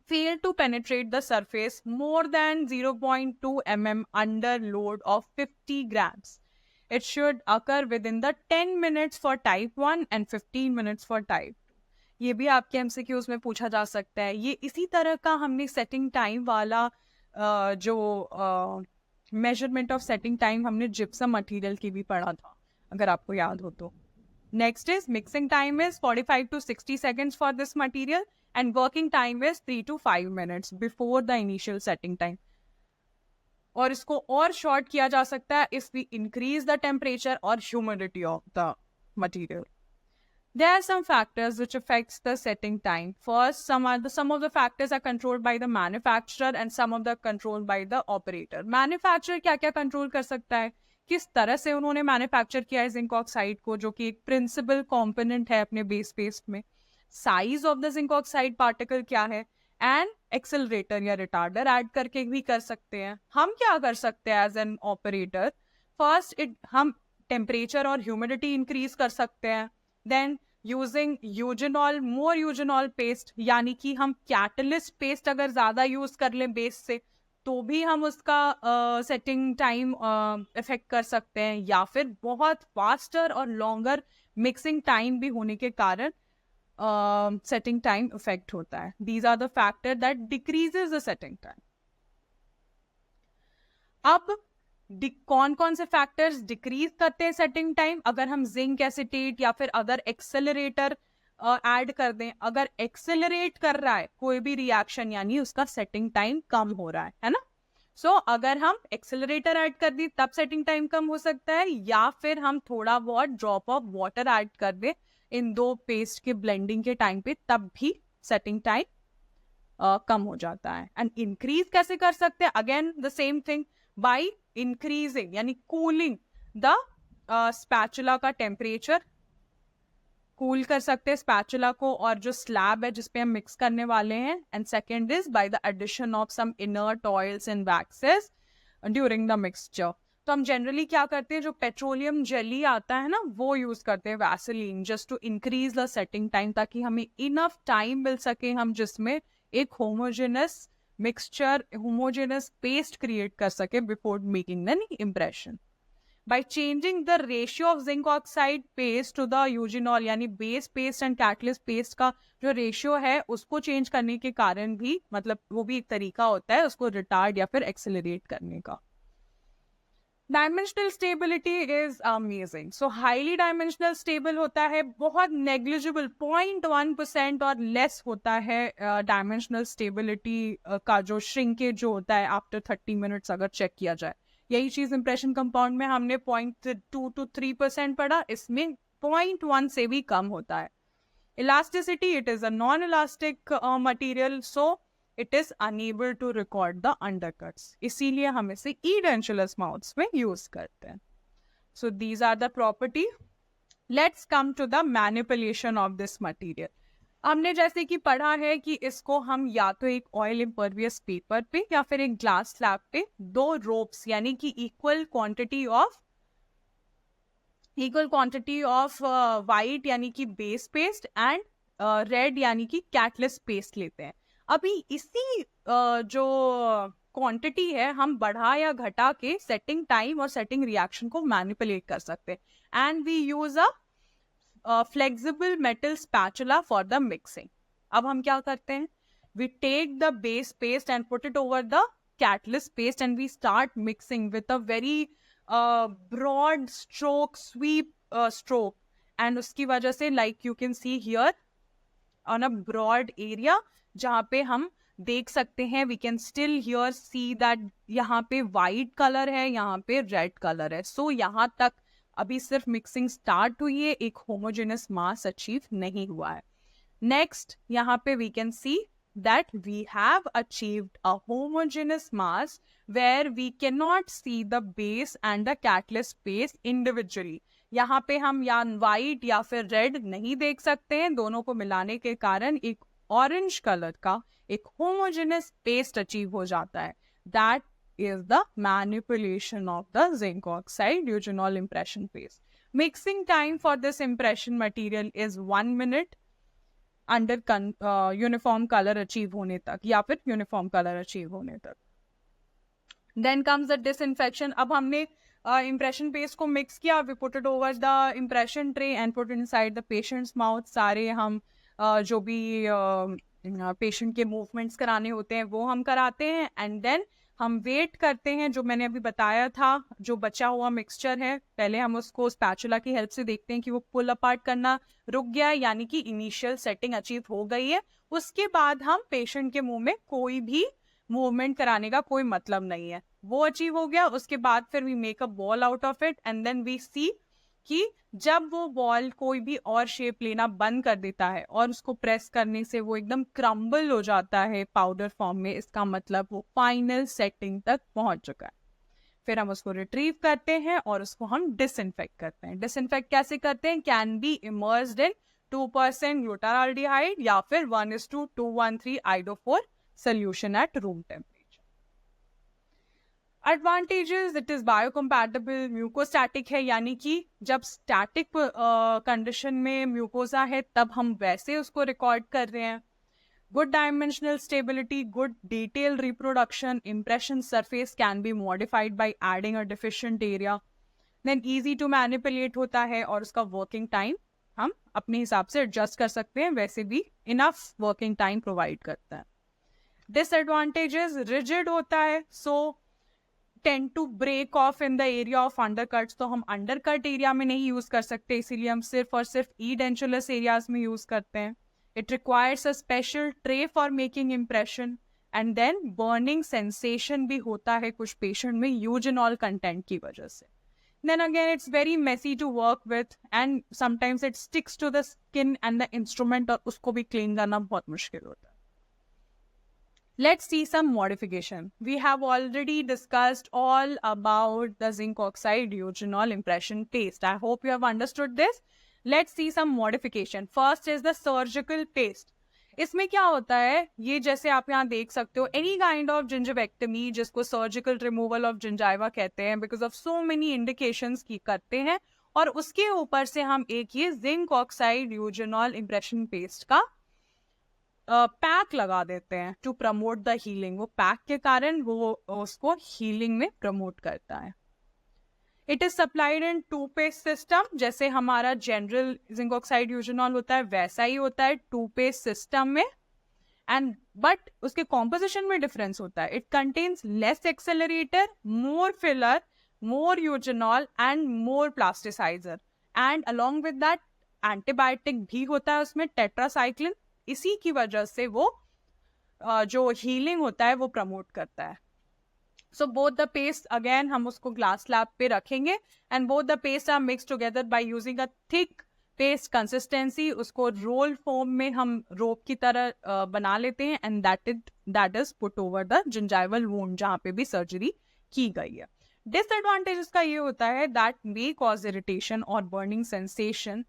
[SPEAKER 1] fail to penetrate the surface more than 0.2 mm under load of 50 grams. It should occur within the 10 minutes for type 1 and 15 minutes for type 2. ये भी आपके MCQs में पूछा जा सकता है. ये इसी तरह का हमने सेटिंग टाइम वाला जो मेजरमेंट ऑफ सेटिंग टाइम हमने जिप्सम मटेरियल की भी पढ़ा था, अगर आपको याद हो तो. Next is mixing time is 45 to 60 seconds for this material and working time is 3 to 5 minutes before the initial setting time. और इसको और शॉर्ट किया जा सकता है if we increase the temperature or humidity of the material. There are some factors which affects the setting time. First, some of the factors are controlled by the manufacturer and some of the controlled by the operator. Manufacturer क्या क्या कंट्रोल कर सकता है, किस तरह से उन्होंने मैन्युफैक्चर किया है जिंक ऑक्साइड को, जो कि एक प्रिंसिपल कंपोनेंट है अपने बेस पेस्ट में. Size of the zinc oxide particle क्या है, एंड एक्सेलरेटर या रिटार्डर ऐड करके भी कर सकते हैं. हम क्या कर सकते हैं एज एन ऑपरेटर, फर्स्ट हम टेम्परेचर और ह्यूमिडिटी इंक्रीज कर सकते हैं. देन यूजिंग यूजिनॉल, मोर यूजिनॉल पेस्ट, यानी कि हम कैटलिस्ट पेस्ट अगर ज्यादा यूज कर लें बेस से तो भी हम उसका सेटिंग टाइम इफेक्ट कर सकते हैं. या फिर बहुत फास्टर और लॉन्गर मिक्सिंग टाइम भी होने के कारण setting time effect होता है. These are the factor that decreases the setting time. अब कौन कौन से फैक्टर्स डिक्रीज करते हैं सेटिंग टाइम? अगर हम जिंक एसिटेट या फिर अदर एक्सेलरेटर ऐड कर दें, अगर एक्सेलरेट कर रहा है कोई भी रिएक्शन, यानी उसका सेटिंग टाइम कम हो रहा है ना. सो अगर हम एक्सेलरेटर ऐड कर दी तब सेटिंग टाइम कम हो सकता है, या फिर हम थोड़ा बहुत ड्रॉप ऑफ वाटर ऐड कर दे इन दो पेस्ट के ब्लेंडिंग के टाइम पे, तब भी सेटिंग टाइम कम हो जाता है. एंड इंक्रीज कैसे कर सकते हैं? Again the same thing, by increasing यानी कूलिंग द स्पैचुला का टेम्परेचर. कूल कर सकते हैं स्पैचुला को और जो स्लैब है जिसपे हम मिक्स करने वाले हैं. And second is by the addition of some inert oils and waxes during the mixture. तो हम जनरली क्या करते हैं, जो पेट्रोलियम जेली आता है ना, वो यूज करते हैं, vaseline, just to increase the setting time, ताकि हमें इनफ टाइम मिल सके हम जिसमें एक homogeneous mixture, homogeneous paste create कर सके before making an impression. By changing the ratio of zinc oxide paste to the eugenol, यानी base paste and catalyst paste का जो रेशियो है उसको चेंज करने के कारण भी, मतलब वो भी एक तरीका होता है उसको रिटार्ड या फिर एक्सेलरेट करने का. Dimensional stability is amazing. So highly dimensional stable होता है, बहुत नेग्लिजिबल 0.1% और लेस होता है डायमेंशनल स्टेबिलिटी का जो श्रिंकेज जो होता है आफ्टर 30 मिनट्स अगर चेक किया जाए. यही चीज इंप्रेशन कंपाउंड में हमने 0.2 to 3% पढ़ा, इसमें 0.1 से भी कम होता है. Elasticity, it is a non elastic material, so it is unable to record the undercuts, इसीलिए हम इसे ईडेंचुलस माउथ्स में यूज करते हैं. So these are the property. Let's come to the manipulation of this material. हमने जैसे कि पढ़ा है कि इसको हम या तो एक ऑयल इम्पर्वियस पेपर पे या फिर एक ग्लास स्लैब पे दो रोप्स यानी कि इक्वल क्वांटिटी ऑफ वाइट यानी कि बेस पेस्ट एंड रेड यानी कि कैटलिस्ट पेस्ट लेते हैं. अभी इसी जो क्वांटिटी है हम बढ़ा या घटा के सेटिंग टाइम और सेटिंग रिएक्शन को मैनिपुलेट कर सकते हैं. And we use a flexible metal spatula for the mixing. अब हम क्या करते हैं, we take the base paste and put it over the catalyst paste and we start mixing with a very broad stroke, sweep stroke. And उसकी वजह से like you can see here on a broad area जहाँ पे हम देख सकते हैं, we can still here see that यहाँ पे वाइट कलर है, यहाँ पे रेड कलर है. सो यहाँ तक अभी सिर्फ मिक्सिंग स्टार्ट हुई है, एक होमोजेनस मास अचीव नहीं हुआ है. नेक्स्ट यहाँ पे we can see that we have achieved a homogeneous mass where we cannot see the base and the catalyst base individually. यहाँ पे हम या वाइट या फिर रेड नहीं देख सकते हैं, दोनों को मिलाने के कारण एक ऑरेंज कलर का एक होमोजेनस पेस्ट अचीव हो जाता है. That is the manipulation of the zinc oxide eugenol impression paste. Mixing time for this impression material is 1 minute under uniform colour achieve होने तक या फिर यूनिफॉर्म कलर अचीव होने तक. Then comes the disinfection. अब हमने इम्प्रेशन पेस्ट को मिक्स किया, we put it over the impression tray and put it inside the patient's mouth. सारे हम जो भी पेशेंट के मूवमेंट्स कराने होते हैं वो हम कराते हैं. एंड देन हम वेट करते हैं, जो मैंने अभी बताया था, जो बचा हुआ मिक्सचर है पहले हम उसको स्पैचुला की हेल्प से देखते हैं कि वो पुल अपार्ट करना रुक गया है, यानी कि इनिशियल सेटिंग अचीव हो गई है. उसके बाद हम पेशेंट के मुंह में कोई भी मूवमेंट कराने का कोई मतलब नहीं है, वो अचीव हो गया. उसके बाद फिर we make a ball out of it and then we see कि जब वो बॉल कोई भी और शेप लेना बंद कर देता है और उसको प्रेस करने से वो एकदम क्रम्बल हो जाता है पाउडर फॉर्म में, इसका मतलब वो फाइनल सेटिंग तक पहुंच चुका है. फिर हम उसको रिट्रीव करते हैं और उसको हम डिसइंफेक्ट करते हैं. डिसइंफेक्ट कैसे करते हैं? Can be immersed in 2% glutaraldehyde या फिर 1:213 iodophor solution at room temperature. Advantages, it is biocompatible, mucostatic है, यानी कि जब स्टैटिक कंडीशन में म्यूकोजा है तब हम वैसे उसको रिकॉर्ड कर रहे हैं. Good dimensional stability, good detail reproduction, impression surface can be modified by adding a deficient area. Then easy to manipulate होता है और उसका वर्किंग टाइम हम अपने हिसाब से एडजस्ट कर सकते हैं, वैसे भी इनफ वर्किंग टाइम प्रोवाइड करता है. डिसएडवांटेजेस, रिजिड होता है, so tend to break off in the area of undercuts. तो हम अंडरकट एरिया में नहीं यूज कर सकते, इसीलिए हम सिर्फ और सिर्फ ईडेंचुलस एरियाज में यूज करते हैं. It requires a special tray for making impression and then burning sensation भी होता है कुछ पेशेंट में यूजिनॉल कंटेंट की वजह से. Then again, it's very messy to work with and sometimes it sticks to the skin and the instrument और उसको भी clean करना बहुत मुश्किल होता है. Let's see some modification. We have already discussed all about the zinc oxide eugenol impression paste. I hope you have understood this. Let's see some modification. First is the surgical paste. इसमें क्या होता है, ये जैसे आप यहाँ देख सकते हो, एनी काइंड ऑफ जिंजिवेक्टमी जिसको सर्जिकल रिमूवल ऑफ जिंजाइवा कहते हैं, because of so many indications की करते हैं, और उसके ऊपर से हम एक ये zinc oxide eugenol impression paste का पैक लगा देते हैं टू प्रमोट द हीलिंग. वो पैक के कारण वो उसको हीलिंग में प्रमोट करता है. It is supplied in 2 paste system. जैसे हमारा जनरल जिंक ऑक्साइड यूजिनॉल होता है वैसा ही होता है 2 पेस्ट सिस्टम में, एंड बट उसके कॉम्पोजिशन में डिफरेंस होता है. It contains less accelerator, more filler, more eugenol and more plasticiser, and along with that antibiotic भी होता है उसमें, टेट्रासाइक्लिन. इसी की वजह से वो जो हीलिंग होता है वो प्रमोट करता है. So both the paste, again हम उसको glass slab पे रखेंगे, and both the paste are mixed together by using a thick paste consistency. उसको roll form में हम rope की तरह बना लेते हैं, and that is put over the gingival wound जहाँ पे भी surgery की गई है. Disadvantage इसका ये होता है that may cause irritation or burning sensation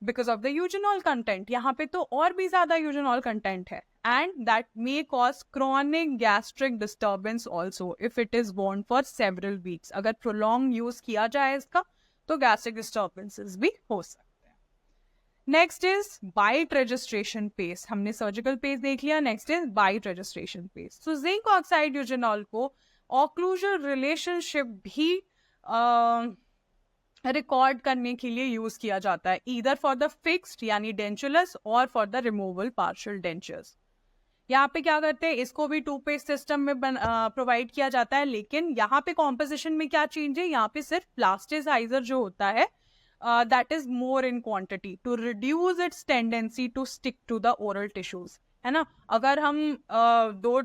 [SPEAKER 1] because of the eugenol content. यहाँ पे तो और भी ज़्यादा eugenol content है, and that may cause chronic gastric disturbance also if it is worn for several weeks. अगर prolonged use किया जाए इसका तो gastric disturbances भी हो सकते हैं. Next is bite registration paste. हमने surgical paste देख लिया. Next is bite registration paste. So zinc oxide eugenol को occlusal relationship भी रिकॉर्ड करने के लिए यूज किया जाता है, ईदर फॉर द फिक्स्ड यानी डेंचुलस और for the removal partial dentures. यहाँ पे क्या करते हैं, इसको भी 2 पेस्ट सिस्टम में प्रोवाइड किया जाता है, लेकिन यहाँ पे कॉम्पोजिशन में क्या चेंज है, यहाँ पे सिर्फ प्लास्टिसाइजर जो होता है that is more in quantity to reduce its tendency to stick to the oral tissues, है ना. अगर हम दो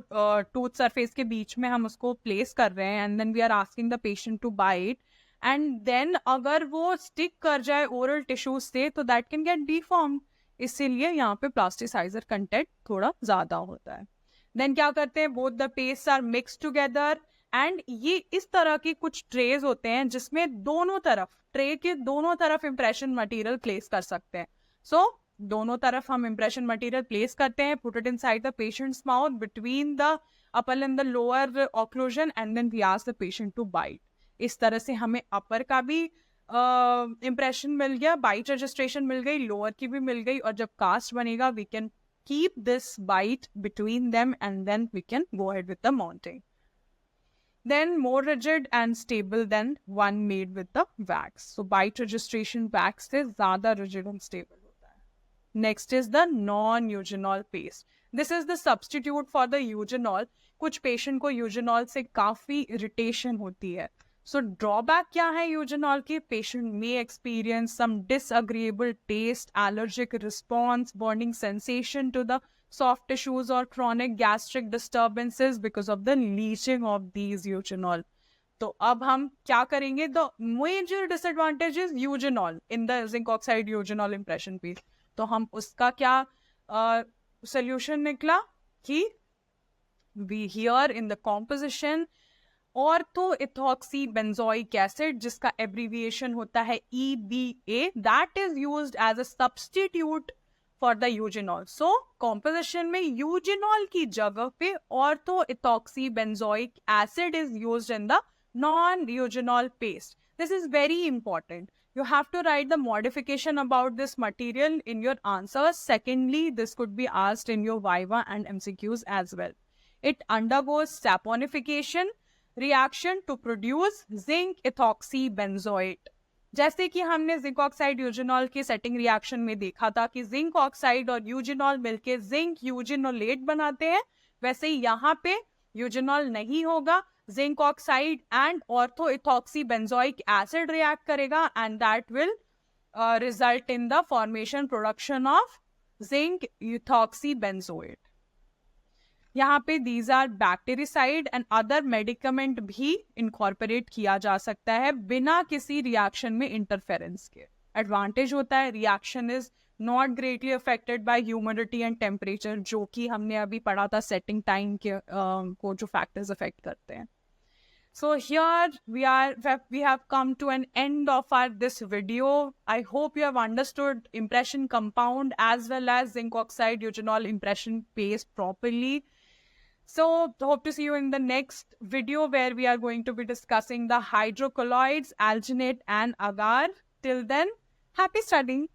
[SPEAKER 1] टूथ सरफेस के बीच में हम उसको प्लेस कर रहे हैं and then we are asking the patient to bite, and then अगर वो स्टिक कर जाए ओरल टिश्यूज से तो दैट कैन गेट डिफॉर्म्ड. इसीलिए यहाँ पे प्लास्टिसाइजर कंटेंट थोड़ा ज्यादा होता है. देन क्या करते हैं, both the paste are mix together, and ये इस तरह की कुछ ट्रेज होते हैं जिसमें दोनों तरफ, ट्रे के दोनों तरफ इंप्रेशन मटेरियल प्लेस कर सकते हैं. सो दोनों तरफ हम इंप्रेशन मटेरियल प्लेस करते हैं, put it inside the patient's mouth between the upper and the lower occlusion, and then we ask the patient to bite. इस तरह से हमें अपर का भी इम्प्रेशन मिल गया, बाइट रजिस्ट्रेशन मिल गई, लोअर की भी मिल गई, और जब कास्ट बनेगा we can keep this bite between them and then we can go ahead with the mounting. Then more rigid and stable then one made with the wax. So bite registration wax से ज्यादा रिजिड एंड स्टेबल होता है. Next is the non eugenol paste. This is the substitute for the eugenol. कुछ पेशेंट को यूजिनॉल से काफी इरिटेशन होती है. So drawback क्या है यूजिनॉल के, patient may experience some disagreeable taste, allergic response, burning sensation to the soft tissues or chronic gastric disturbances because of the leaching of these eugenol. तो अब हम क्या करेंगे, the major disadvantage is eugenol in the zinc oxide eugenol impression piece. तो हम उसका क्या solution निकला कि we here in the composition orthoethoxy benzoic acid, जिसका एब्रीविएशन होता है EBA, that is used as a substitute for the eugenol. So composition में यूजिनॉल की जगह पे orthoethoxy benzoic acid is used in the non eugenol paste. This is very important. You have to write the modification about this material in your answers. Secondly, this could be asked in your Viva and MCQs as well. It undergoes saponification reaction to produce zinc ethoxy benzoate. जैसे कि हमने जिंक ऑक्साइड यूजिनॉल के सेटिंग रिएक्शन में देखा था कि जिंक ऑक्साइड और यूजिनॉल मिलके जिंक यूजिनोलेट बनाते हैं, वैसे ही यहाँ पे यूजिनॉल नहीं होगा, zinc oxide and orthoethoxy benzoic acid react करेगा, and that will result in the formation production of zinc ethoxy benzoate. यहाँ पे these are bactericide and other medicament भी इनकॉर्पोरेट किया जा सकता है बिना किसी रिएक्शन में इंटरफेरेंस के. एडवांटेज होता है reaction is not greatly affected by humidity and temperature, जो कि हमने अभी पढ़ा था सेटिंग टाइम के को जो फैक्टर्स अफेक्ट करते हैं. So here we have come to an end of this video. I hope you have understood impression compound as well as zinc oxide eugenol impression base properly. So hope to see you in the next video where we are going to be discussing the hydrocolloids, alginate and agar. Till then, happy studying.